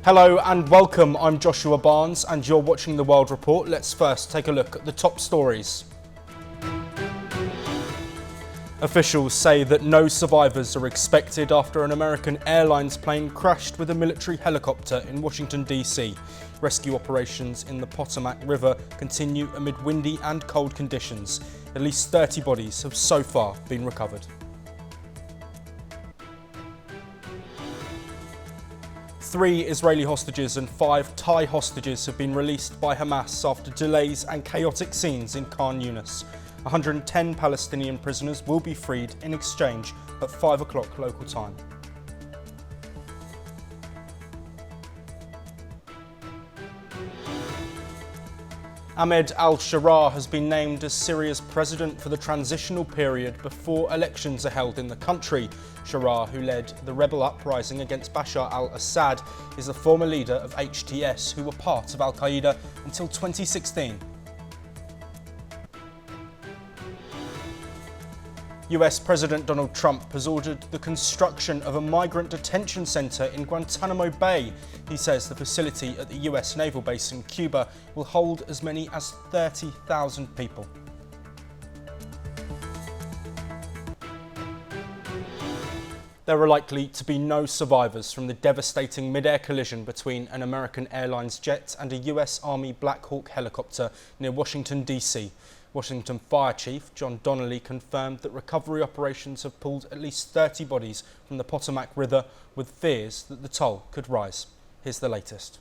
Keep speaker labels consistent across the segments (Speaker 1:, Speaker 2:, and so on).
Speaker 1: Hello and welcome, I'm Joshua Barnes and you're watching The World Report. Let's first take a look at the top stories. Officials say that no survivors are expected after an American Airlines plane crashed with a military helicopter in Washington, D.C. Rescue operations in the Potomac River continue amid windy and cold conditions. At least 30 bodies have so far been recovered. 3 Israeli hostages and 5 Thai hostages have been released by Hamas after delays and chaotic scenes in Khan Yunis. 110 Palestinian prisoners will be freed in exchange at 5 o'clock local time. Ahmed al-Sharaa has been named as Syria's president for the transitional period before elections are held in the country. Sharaa, who led the rebel uprising against Bashar al-Assad, is the former leader of HTS, who were part of al-Qaeda until 2016. US President Donald Trump has ordered the construction of a migrant detention centre in Guantánamo Bay. He says the facility at the US naval base in Cuba will hold as many as 30,000 people. There are likely to be no survivors from the devastating mid-air collision between an American Airlines jet and a US Army Black Hawk helicopter near Washington, D.C. Washington Fire Chief John Donnelly confirmed that recovery operations have pulled at least 30 bodies from the Potomac River, with fears that the toll could rise. Here's the latest.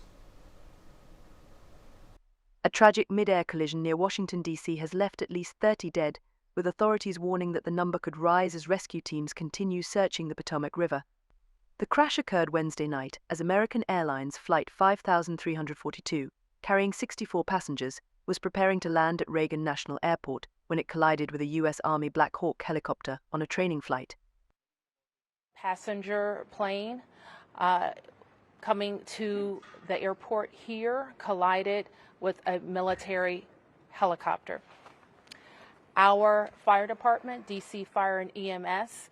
Speaker 2: A tragic mid-air collision near Washington, D.C. has left at least 30 dead, with authorities warning that the number could rise as rescue teams continue searching the Potomac River. The crash occurred Wednesday night as American Airlines Flight 5342, carrying 64 passengers, was preparing to land at Reagan National Airport when it collided with a U.S. Army Black Hawk helicopter on a training flight.
Speaker 3: Passenger plane coming to the airport here collided with a military helicopter. Our fire department, DC Fire and EMS,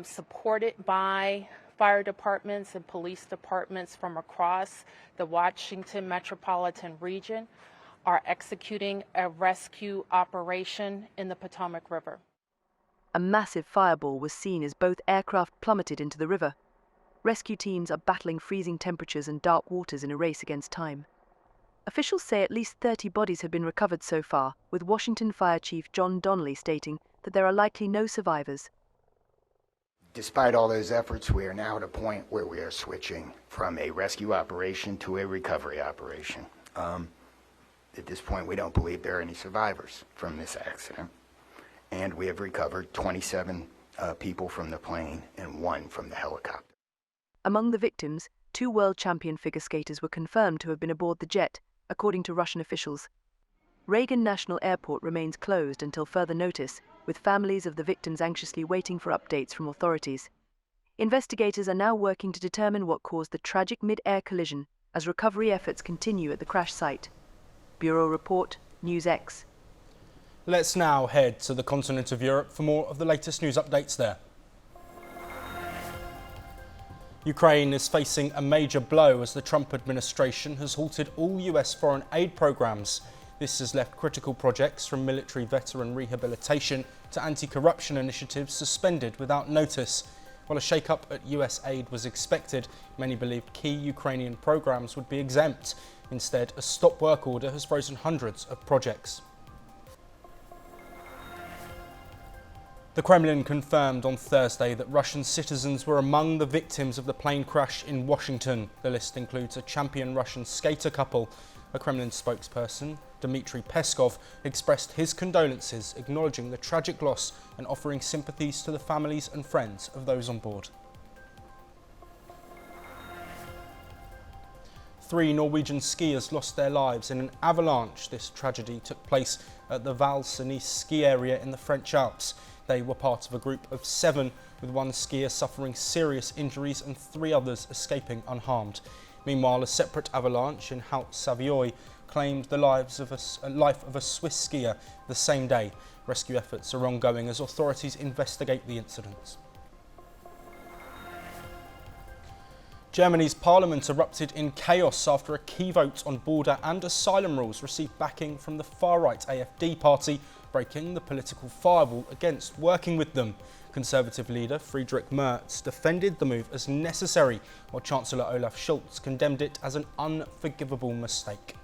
Speaker 3: supported by fire departments and police departments from across the Washington metropolitan region, are executing a rescue operation in the Potomac River.
Speaker 2: A massive fireball was seen as both aircraft plummeted into the river. Rescue teams are battling freezing temperatures and dark waters in a race against time. Officials say at least 30 bodies have been recovered so far, with Washington Fire Chief John Donnelly stating that there are likely no survivors.
Speaker 4: Despite all those efforts, we are now at a point where we are switching from a rescue operation to a recovery operation. At this point, we don't believe there are any survivors from this accident. And we have recovered 27 people from the plane and 1 from the helicopter.
Speaker 2: Among the victims, 2 world champion figure skaters were confirmed to have been aboard the jet, according to Russian officials. Reagan National Airport remains closed until further notice, with families of the victims anxiously waiting for updates from authorities. Investigators are now working to determine what caused the tragic mid-air collision as recovery efforts continue at the crash site. Bureau Report, NewsX.
Speaker 1: Let's now head to the continent of Europe for more of the latest news updates there. Ukraine is facing a major blow as the Trump administration has halted all US foreign aid programs. This has left critical projects from military veteran rehabilitation to anti-corruption initiatives suspended without notice. While a shake-up at US aid was expected, many believed key Ukrainian programs would be exempt. Instead, a stop work order has frozen hundreds of projects. The Kremlin confirmed on Thursday that Russian citizens were among the victims of the plane crash in Washington. The list includes a champion Russian skater couple. A Kremlin spokesperson, Dmitry Peskov, expressed his condolences, acknowledging the tragic loss and offering sympathies to the families and friends of those on board. 3 Norwegian skiers lost their lives in an avalanche. This tragedy took place at the Val Cenis ski area in the French Alps. They were part of a group of 7, with 1 skier suffering serious injuries and 3 others escaping unharmed. Meanwhile, a separate avalanche in Haute-Savoie claimed the life of a Swiss skier the same day. Rescue efforts are ongoing as authorities investigate the incidents. Germany's parliament erupted in chaos after a key vote on border and asylum rules received backing from the far-right AfD party, breaking the political firewall against working with them. Conservative leader Friedrich Merz defended the move as necessary, while Chancellor Olaf Scholz condemned it as an unforgivable mistake.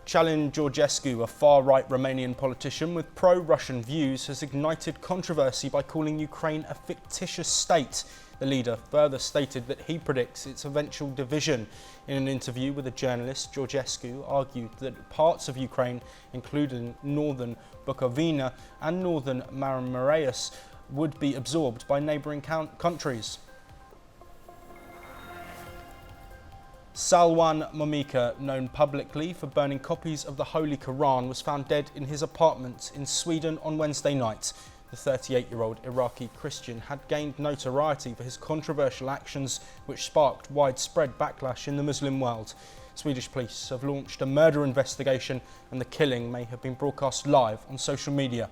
Speaker 1: Călin Georgescu, a far-right Romanian politician with pro-Russian views, has ignited controversy by calling Ukraine a fictitious state. The leader further stated that he predicts its eventual division. In an interview with a journalist, Georgescu argued that parts of Ukraine, including northern Bukovina and northern Maramureas, would be absorbed by neighbouring countries. Salwan Momika, known publicly for burning copies of the Holy Quran, was found dead in his apartment in Sweden on Wednesday night. The 38-year-old Iraqi Christian had gained notoriety for his controversial actions, which sparked widespread backlash in the Muslim world. Swedish police have launched a murder investigation, and the killing may have been broadcast live on social media.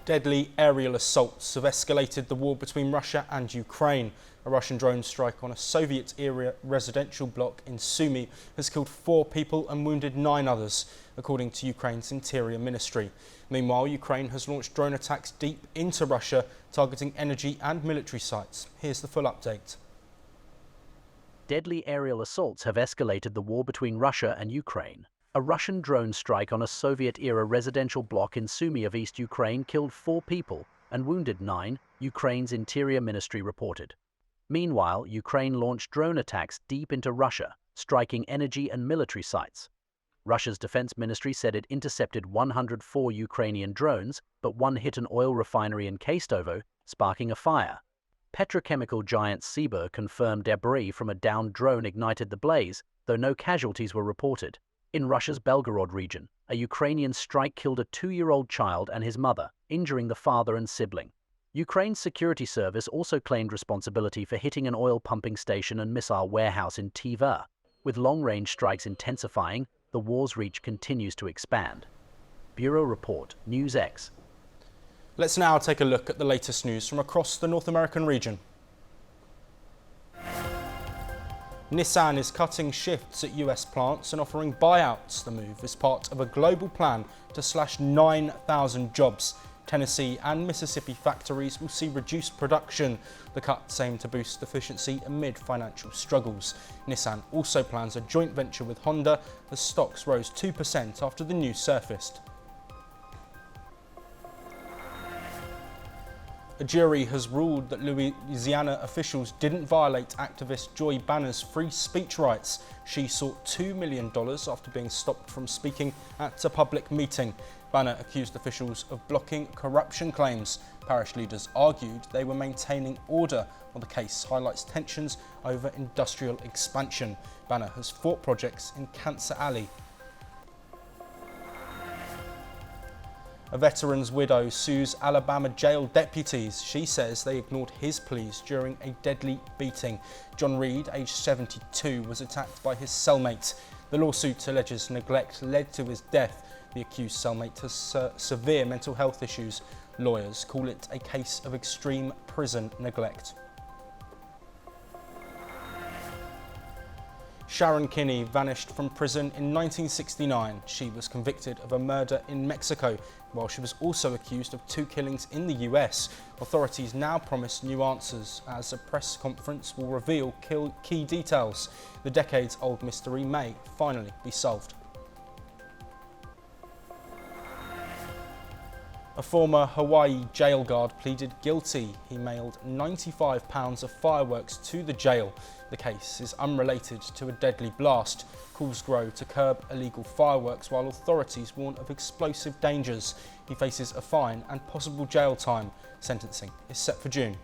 Speaker 1: Deadly aerial assaults have escalated the war between Russia and Ukraine. A Russian drone strike on a Soviet-era residential block in Sumy has killed 4 people and wounded 9 others, according to Ukraine's Interior Ministry. Meanwhile, Ukraine has launched drone attacks deep into Russia, targeting energy and military sites. Here's the full update.
Speaker 5: Deadly aerial assaults have escalated the war between Russia and Ukraine. A Russian drone strike on a Soviet-era residential block in Sumy of East Ukraine killed 4 people and wounded 9, Ukraine's Interior Ministry reported. Meanwhile, Ukraine launched drone attacks deep into Russia, striking energy and military sites. Russia's defense ministry said it intercepted 104 Ukrainian drones, but one hit an oil refinery in Kastovo, sparking a fire. Petrochemical giant Syria confirmed debris from a downed drone ignited the blaze, though no casualties were reported. In Russia's Belgorod region, a Ukrainian strike killed a 2-year-old child and his mother, injuring the father and sibling. Ukraine's security service also claimed responsibility for hitting an oil pumping station and missile warehouse in Tver. With long-range strikes intensifying, the war's reach continues to expand. Bureau Report, NewsX.
Speaker 1: Let's now take a look at the latest news from across the North American region. Nissan is cutting shifts at US plants and offering buyouts. The move is part of a global plan to slash 9,000 jobs. Tennessee and Mississippi factories will see reduced production. The cuts aim to boost efficiency amid financial struggles. Nissan also plans a joint venture with Honda as stocks rose 2% after the news surfaced. A jury has ruled that Louisiana officials didn't violate activist Joy Banner's free speech rights. She sought $2 million after being stopped from speaking at a public meeting. Banner accused officials of blocking corruption claims. Parish leaders argued they were maintaining order, while the case highlights tensions over industrial expansion. Banner has fought projects in Cancer Alley. A veteran's widow sues Alabama jail deputies. She says they ignored his pleas during a deadly beating. John Reed, aged 72, was attacked by his cellmate. The lawsuit alleges neglect led to his death. The accused cellmate has severe mental health issues. Lawyers call it a case of extreme prison neglect. Sharon Kinney vanished from prison in 1969. She was convicted of a murder in Mexico, while she was also accused of 2 killings in the US. Authorities now promise new answers as a press conference will reveal key details. The decades-old mystery may finally be solved. A former Hawaii jail guard pleaded guilty. He mailed 95 pounds of fireworks to the jail. The case is unrelated to a deadly blast. Calls grow to curb illegal fireworks while authorities warn of explosive dangers. He faces a fine and possible jail time. Sentencing is set for June.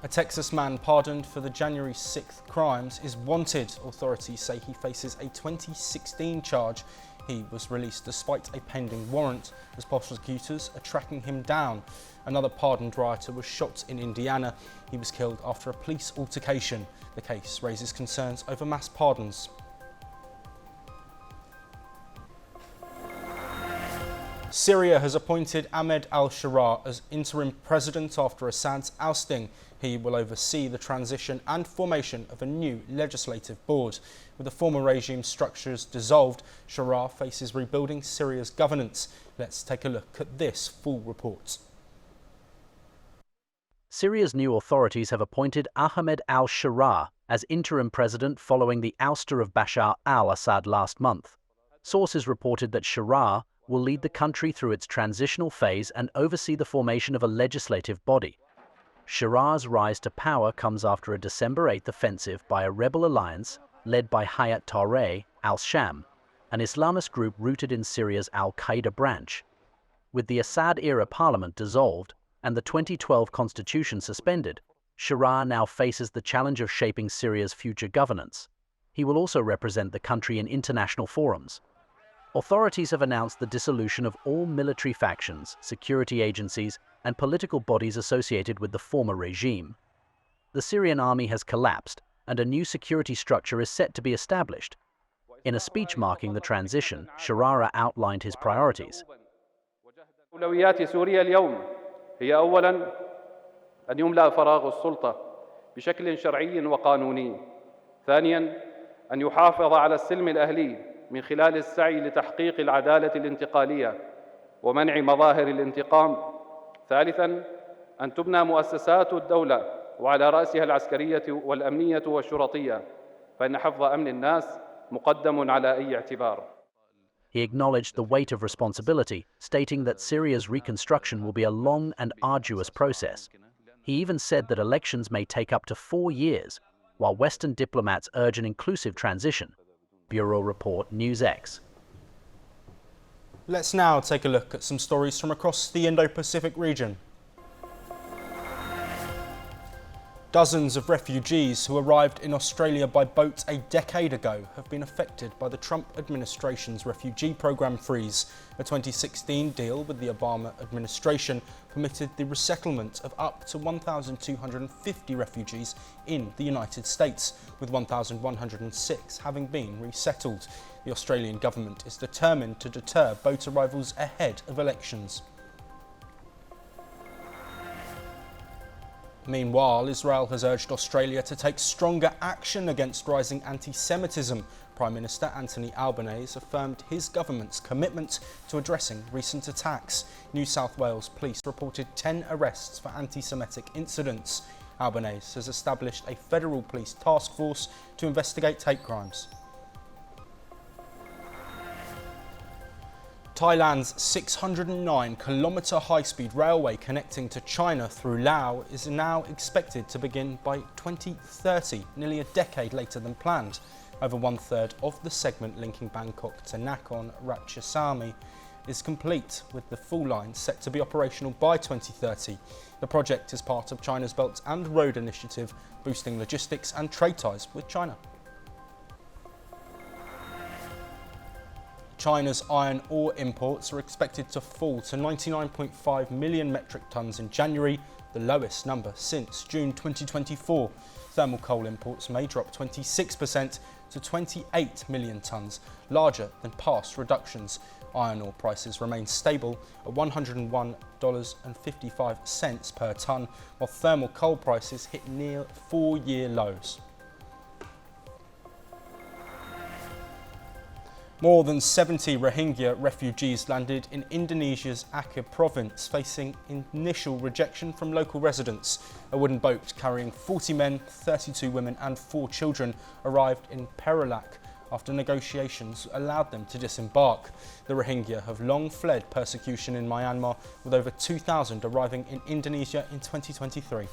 Speaker 1: A Texas man pardoned for the January 6th crimes is wanted. Authorities say he faces a 2016 charge. He was released despite a pending warrant as prosecutors are tracking him down. Another pardoned rioter was shot in Indiana. He was killed after a police altercation. The case raises concerns over mass pardons. Syria has appointed Ahmed al-Sharaa as interim president after Assad's ousting. He will oversee the transition and formation of a new legislative board. With the former regime structures dissolved, Sharaa faces rebuilding Syria's governance. Let's take a look at this full report.
Speaker 5: Syria's new authorities have appointed Ahmed al-Sharaa as interim president following the ouster of Bashar al-Assad last month. Sources reported that Sharaa will lead the country through its transitional phase and oversee the formation of a legislative body. Sharaa's rise to power comes after a December 8th offensive by a rebel alliance led by Hayat Tahrir al-Sham, an Islamist group rooted in Syria's al-Qaeda branch. With the Assad-era parliament dissolved and the 2012 constitution suspended, Sharaa now faces the challenge of shaping Syria's future governance. He will also represent the country in international forums. Authorities have announced the dissolution of all military factions, security agencies, and political bodies associated with the former regime. The Syrian army has collapsed, and a new security structure is set to be established. In a speech marking the transition, Sharaa outlined his priorities.
Speaker 6: أولويات سوريا اليوم هي أولاً أن يملأ فراغ السلطة بشكل شرعي وقانوني. ثانياً أن يحافظ على السلم الأهلي من خلال السعي لتحقيق العدالة الانتقالية ومنع مظاهر الانتقام. ثالثاً أن تبنى مؤسسات الدولة وعلى رأسها العسكرية والأمنية والشرطية، فإن حفظ أمن الناس مقدم على أي اعتبار.
Speaker 5: He acknowledged the weight of responsibility, stating that Syria's reconstruction will be a long and arduous process. He even said that elections may take up to 4 years, while Western diplomats urge an inclusive transition. Bureau Report, NewsX.
Speaker 1: Let's now take a look at some stories from across the Indo-Pacific region. Dozens of refugees who arrived in Australia by boat a decade ago have been affected by the Trump administration's refugee program freeze. A 2016 deal with the Obama administration permitted the resettlement of up to 1,250 refugees in the United States, with 1,106 having been resettled. The Australian government is determined to deter boat arrivals ahead of elections. Meanwhile, Israel has urged Australia to take stronger action against rising anti-Semitism. Prime Minister Anthony Albanese affirmed his government's commitment to addressing recent attacks. New South Wales police reported 10 arrests for anti-Semitic incidents. Albanese has established a federal police task force to investigate hate crimes. Thailand's 609-kilometre high-speed railway connecting to China through Laos is now expected to begin by 2030, nearly a decade later than planned. Over one-third of the segment linking Bangkok to Nakhon Ratchasani is complete, with the full line set to be operational by 2030. The project is part of China's Belt and Road Initiative, boosting logistics and trade ties with China. China's iron ore imports are expected to fall to 99.5 million metric tonnes in January, the lowest number since June 2024. Thermal coal imports may drop 26% to 28 million tonnes, larger than past reductions. Iron ore prices remain stable at $101.55 per tonne, while thermal coal prices hit near 4-year lows. More than 70 Rohingya refugees landed in Indonesia's Aceh province, facing initial rejection from local residents. A wooden boat carrying 40 men, 32 women and 4 children arrived in Perak after negotiations allowed them to disembark. The Rohingya have long fled persecution in Myanmar, with over 2,000 arriving in Indonesia in 2023.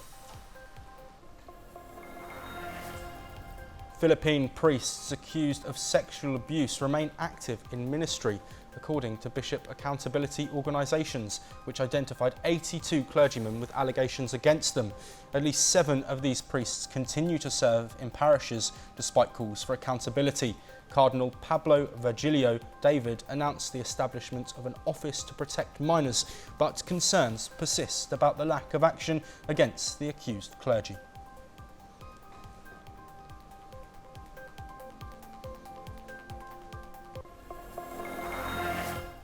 Speaker 1: Philippine priests accused of sexual abuse remain active in ministry, according to bishop accountability organisations, which identified 82 clergymen with allegations against them. At least 7 of these priests continue to serve in parishes despite calls for accountability. Cardinal Pablo Virgilio David announced the establishment of an office to protect minors, but concerns persist about the lack of action against the accused clergy.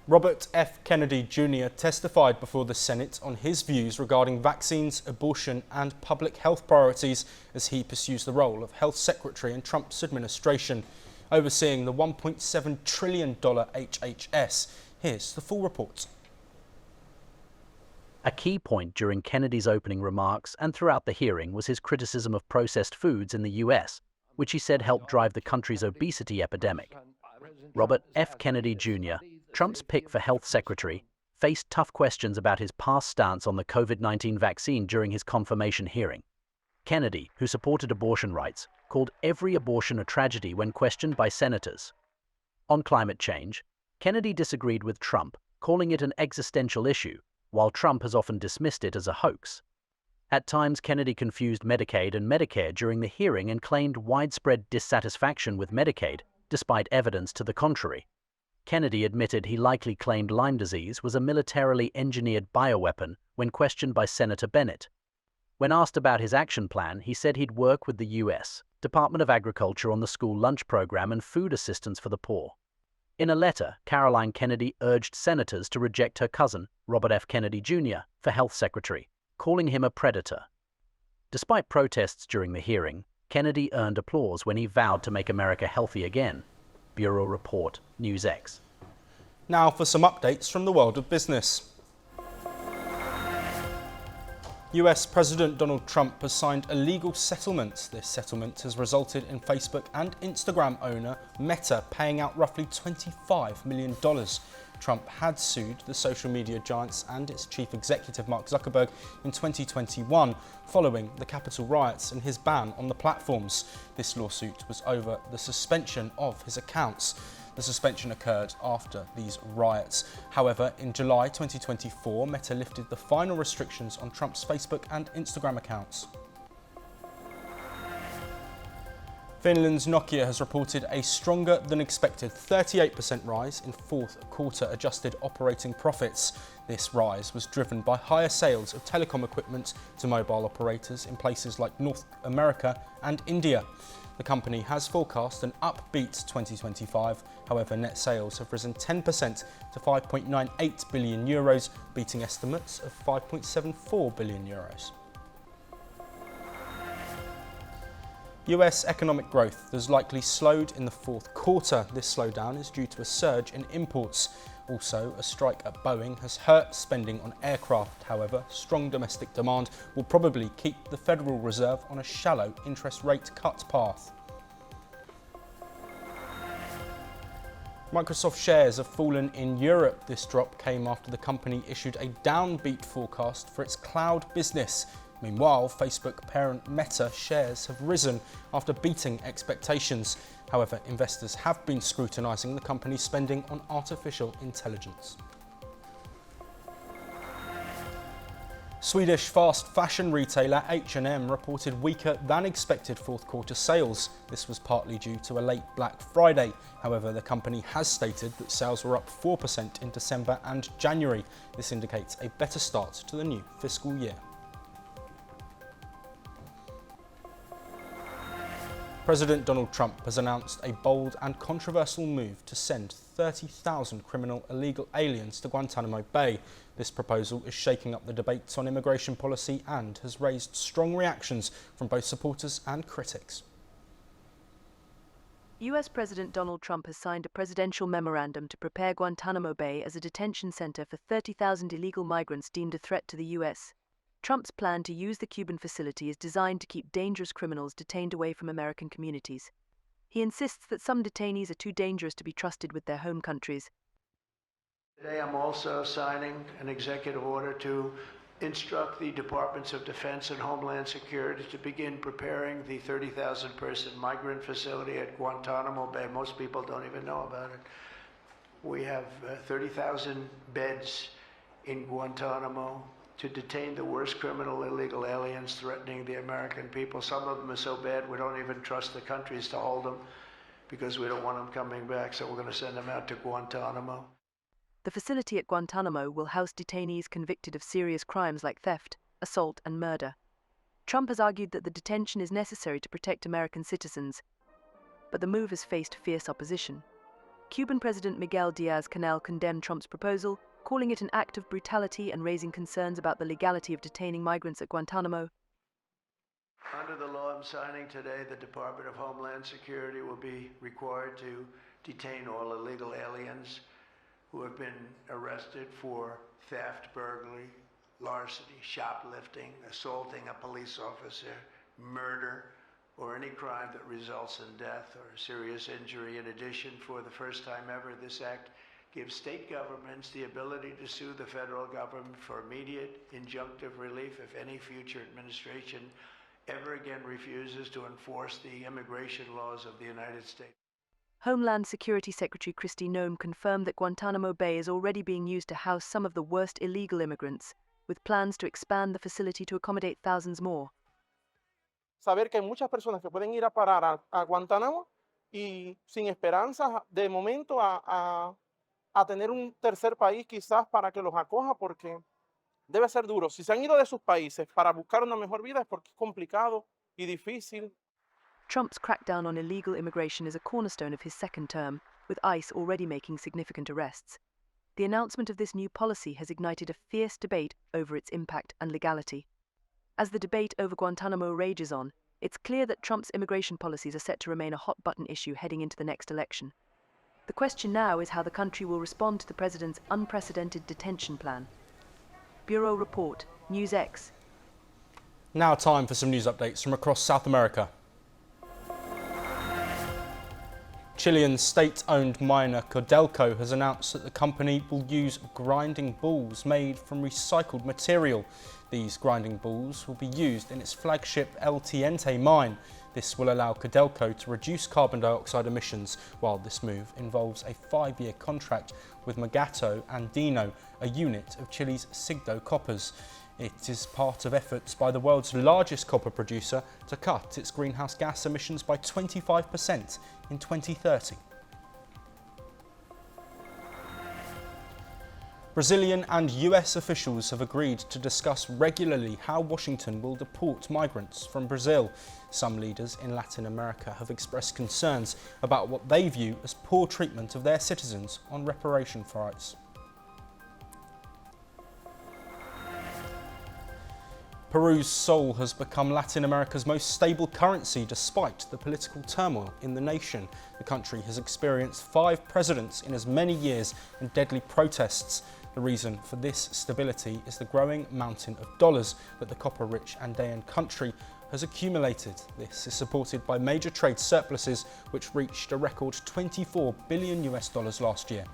Speaker 1: Robert F. Kennedy Jr. testified before the Senate on his views regarding vaccines, abortion and public health priorities as he pursues the role of Health Secretary in Trump's administration, overseeing the $1.7 trillion HHS. Here's the full report.
Speaker 5: A key point during Kennedy's opening remarks and throughout the hearing was his criticism of processed foods in the US, which he said helped drive the country's obesity epidemic. Robert F. Kennedy Jr., Trump's pick for health secretary, faced tough questions about his past stance on the COVID-19 vaccine during his confirmation hearing. Kennedy, who supported abortion rights, called every abortion a tragedy when questioned by senators. On climate change, Kennedy disagreed with Trump, calling it an existential issue, while Trump has often dismissed it as a hoax. At times, Kennedy confused Medicaid and Medicare during the hearing and claimed widespread dissatisfaction with Medicaid, despite evidence to the contrary. Kennedy admitted he likely claimed Lyme disease was a militarily engineered bioweapon when questioned by Senator Bennett. When asked about his action plan, he said he'd work with the U.S. Department of Agriculture on the school lunch program and food assistance for the poor. In a letter, Caroline Kennedy urged senators to reject her cousin, Robert F. Kennedy Jr., for health secretary, calling him a predator. Despite protests during the hearing, Kennedy earned applause when he vowed to make America healthy again. Bureau Report, NewsX.
Speaker 1: Now for some updates from the world of business. US President Donald Trump has signed a legal settlement. This settlement has resulted in Facebook and Instagram owner Meta paying out roughly $25 million. Trump had sued the social media giants and its chief executive Mark Zuckerberg in 2021 following the Capitol riots and his ban on the platforms. This lawsuit was over the suspension of his accounts. The suspension occurred after these riots. However, in July 2024, Meta lifted the final restrictions on Trump's Facebook and Instagram accounts. Finland's Nokia has reported a stronger than expected 38% rise in fourth quarter adjusted operating profits. This rise was driven by higher sales of telecom equipment to mobile operators in places like North America and India. The company has forecast an upbeat 2025. However, net sales have risen 10% to €5.98 billion, beating estimates of €5.74 billion. US economic growth has likely slowed in the fourth quarter. This slowdown is due to a surge in imports. Also, a strike at Boeing has hurt spending on aircraft. However, strong domestic demand will probably keep the Federal Reserve on a shallow interest rate cut path. Microsoft shares have fallen in Europe. This drop came after the company issued a downbeat forecast for its cloud business. Meanwhile, Facebook parent Meta shares have risen after beating expectations. However, investors have been scrutinising the company's spending on artificial intelligence. Swedish fast fashion retailer H&M reported weaker than expected fourth quarter sales. This was partly due to a late Black Friday. However, the company has stated that sales were up 4% in December and January. This indicates a better start to the new fiscal year. President Donald Trump has announced a bold and controversial move to send 30,000 criminal illegal aliens to Guantánamo Bay. This proposal is shaking up the debates on immigration policy and has raised strong reactions from both supporters and critics.
Speaker 2: US President Donald Trump has signed a presidential memorandum to prepare Guantánamo Bay as a detention center for 30,000 illegal migrants deemed a threat to the US. Trump's plan to use the Cuban facility is designed to keep dangerous criminals detained away from American communities. He insists that some detainees are too dangerous to be trusted with their home countries.
Speaker 7: Today I'm also signing an executive order to instruct the Departments of Defense and Homeland Security to begin preparing the 30,000-person migrant facility at Guantánamo Bay. Most people don't even know about it. We have 30,000 beds in Guantánamo to detain the worst criminal illegal aliens threatening the American people. Some of them are so bad we don't even trust the countries to hold them because we don't want them coming back, so we're going to send them out to Guantánamo.
Speaker 2: The facility at Guantánamo will house detainees convicted of serious crimes like theft, assault, and murder. Trump has argued that the detention is necessary to protect American citizens, but the move has faced fierce opposition. Cuban President Miguel Diaz-Canel condemned Trump's proposal, calling it an act of brutality and raising concerns about the legality of detaining migrants at Guantánamo.
Speaker 7: Under the law I'm signing today, the Department of Homeland Security will be required to detain all illegal aliens who have been arrested for theft, burglary, larceny, shoplifting, assaulting a police officer, murder, or any crime that results in death or serious injury. In addition, for the first time ever, this act gives state governments the ability to sue the federal government for immediate injunctive relief if any future administration ever again refuses to enforce the immigration laws of the United States.
Speaker 2: Homeland Security Secretary Kristi Noem confirmed that Guantánamo Bay is already being used to house some of the worst illegal immigrants, with plans to expand the facility to accommodate thousands more.
Speaker 8: Saber que hay muchas personas que pueden ir a parar a Guantánamo y sin esperanzas de momento a tener un tercer país quizás para que los acoja, porque debe ser duro. Si se han ido de sus países para buscar una mejor vida es porque es complicado y difícil.
Speaker 2: Trump's crackdown on illegal immigration is a cornerstone of his second term, with ICE already making significant arrests. The announcement of this new policy has ignited a fierce debate over its impact and legality. As the debate over Guantánamo rages on, it's clear that Trump's immigration policies are set to remain a hot-button issue heading into the next election. The question now is how the country will respond to the president's unprecedented detention plan. Bureau Report, NewsX.
Speaker 1: Now time for some news updates from across South America. Chilean state-owned miner Codelco has announced that the company will use grinding balls made from recycled material. These grinding balls will be used in its flagship El Teniente mine. This will allow Codelco to reduce carbon dioxide emissions, while this move involves a 5-year contract with Magato Andino, a unit of Chile's Sigdo coppers. It is part of efforts by the world's largest copper producer to cut its greenhouse gas emissions by 25% in 2030. Brazilian and US officials have agreed to discuss regularly how Washington will deport migrants from Brazil. Some leaders in Latin America have expressed concerns about what they view as poor treatment of their citizens on reparation rights. Peru's sol has become Latin America's most stable currency despite the political turmoil in the nation. The country has experienced 5 presidents in as many years and deadly protests. The reason for this stability is the growing mountain of dollars that the copper-rich Andean country has accumulated. This is supported by major trade surpluses, which reached a record $24 billion last year.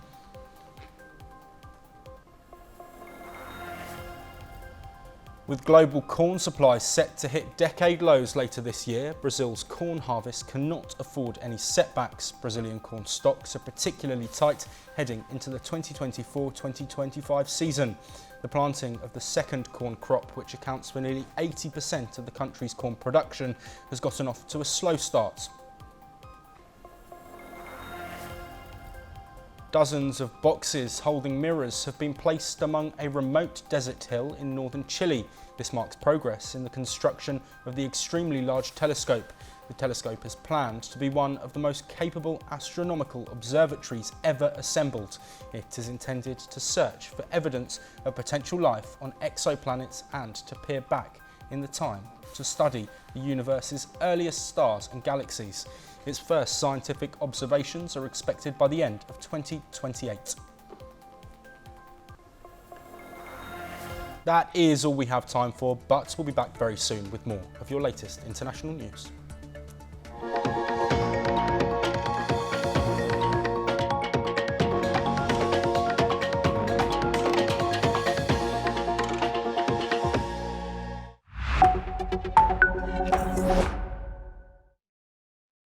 Speaker 1: With global corn supplies set to hit decade lows later this year, Brazil's corn harvest cannot afford any setbacks. Brazilian corn stocks are particularly tight heading into the 2024-2025 season. The planting of the second corn crop, which accounts for nearly 80% of the country's corn production, has gotten off to a slow start. Dozens of boxes holding mirrors have been placed among a remote desert hill in northern Chile. This marks progress in the construction of the extremely large telescope. The telescope is planned to be one of the most capable astronomical observatories ever assembled. It is intended to search for evidence of potential life on exoplanets and to peer back in the time to study the universe's earliest stars and galaxies. Its first scientific observations are expected by the end of 2028. That is all we have time for, but we'll be back very soon with more of your latest international news.